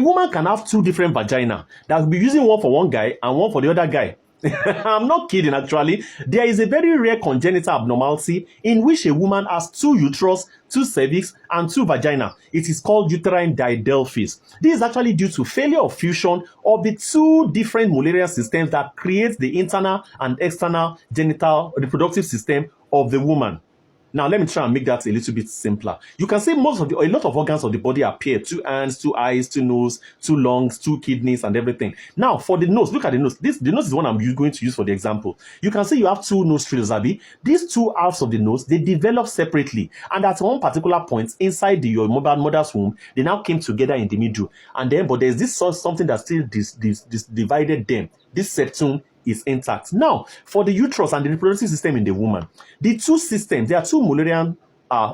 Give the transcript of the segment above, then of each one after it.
A woman can have two different vagina that will be using one for one guy and one for the other guy. I'm not kidding, actually. There is a very rare congenital abnormality in which a woman has two uterus, two cervix, and two vagina. It is called uterine didelphys. This is actually due to failure of fusion of the two different Mullerian systems that create the internal and external genital reproductive system of the woman. Now, let me try and make that a little bit simpler. You can see a lot of organs of the body appear. Two hands, two eyes, two nose, two lungs, two kidneys, and everything. Now, for the nose, look at the nose. The nose is one I'm going to use for the example. You can see you have two nostrils, Abby. These two halves of the nose, they develop separately. And at one particular point inside your mother's womb, they now came together in the middle. And then, but there's this something that still divided them. This septum is intact. Now, for the uterus and the reproductive system in the woman, the two systems, there are two Mullerian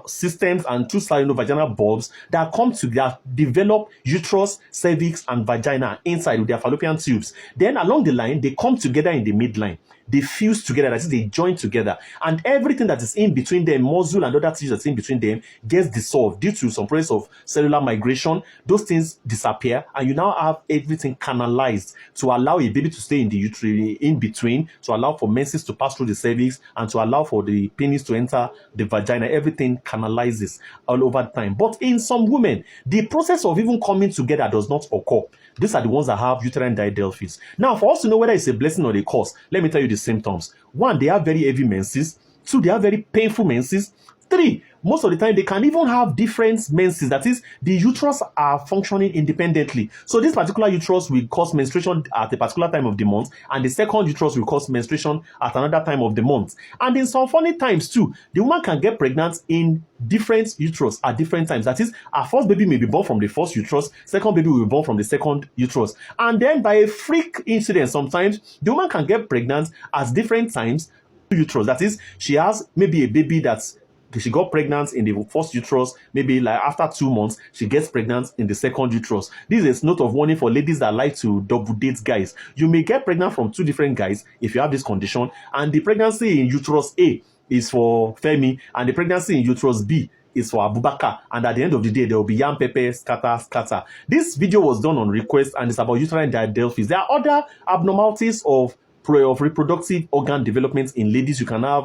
systems and two vaginal bulbs that come together, develop uterus, cervix, and vagina inside with their fallopian tubes. Then along the line, they come together in the midline. They fuse together, that is, they join together, and everything that is in between them, muscle and other tissues that's in between them, gets dissolved due to some process of cellular migration. Those things disappear, and you now have everything canalized to allow a baby to stay in the uterus in between, to allow for menses to pass through the cervix, and to allow for the penis to enter the vagina. Everything canalizes all over time. But in some women, the process of even coming together does not occur. These are the ones that have uterine didelphys. Now, for us to know whether it's a blessing or a curse, let me tell you the symptoms. 1, they have very heavy menses. 2, they have very painful menses. 3, most of the time, they can even have different menses. That is, the uterus are functioning independently. So this particular uterus will cause menstruation at a particular time of the month, and the second uterus will cause menstruation at another time of the month. And in some funny times too, the woman can get pregnant in different uterus at different times. That is, her first baby may be born from the first uterus, second baby will be born from the second uterus. And then by a freak incident, sometimes the woman can get pregnant at different times uterus. That is, she has maybe a baby that's she got pregnant in the first uterus, maybe like after 2 months, she gets pregnant in the second uterus. This is a note of warning for ladies that like to double date guys. You may get pregnant from 2 different guys if you have this condition, and the pregnancy in uterus A is for Femi, and the pregnancy in uterus B is for Abubakar, and at the end of the day, there will be yam pepper, scatter. This video was done on request, and it's about uterine didelphys. There are other abnormalities of reproductive organ development in ladies. You can have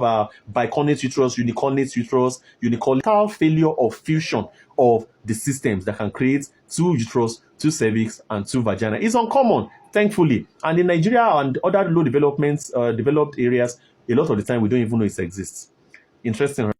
bicornate uterus, unicornate uterus, unicornal failure of fusion of the systems that can create 2 uterus, 2 cervix, and 2 vagina. It's uncommon, thankfully. And in Nigeria and other low developed areas, a lot of the time we don't even know it exists. Interesting.